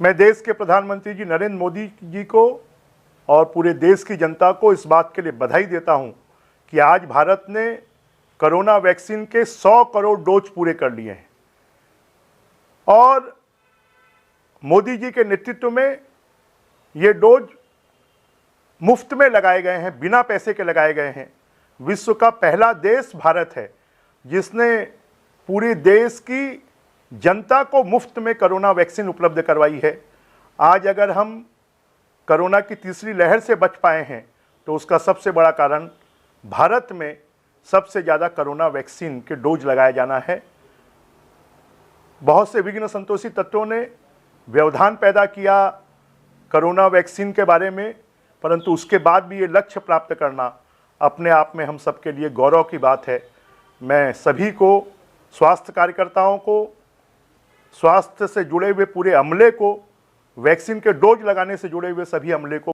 मैं देश के प्रधानमंत्री जी नरेंद्र मोदी जी को और पूरे देश की जनता को इस बात के लिए बधाई देता हूं कि आज भारत ने कोरोना वैक्सीन के 100 करोड़ डोज पूरे कर लिए हैं और मोदी जी के नेतृत्व में ये डोज मुफ्त में लगाए गए हैं, बिना पैसे के लगाए गए हैं। विश्व का पहला देश भारत है जिसने पूरे देश की जनता को मुफ्त में कोरोना वैक्सीन उपलब्ध करवाई है। आज अगर हम कोरोना की तीसरी लहर से बच पाए हैं तो उसका सबसे बड़ा कारण भारत में सबसे ज़्यादा कोरोना वैक्सीन के डोज लगाया जाना है। बहुत से विघ्न संतोषी तत्वों ने व्यवधान पैदा किया कोरोना वैक्सीन के बारे में, परंतु उसके बाद भी ये लक्ष्य प्राप्त करना अपने आप में हम सबके लिए गौरव की बात है। मैं सभी को, स्वास्थ्य कार्यकर्ताओं को, स्वास्थ्य से जुड़े हुए पूरे अमले को, वैक्सीन के डोज लगाने से जुड़े हुए सभी अमले को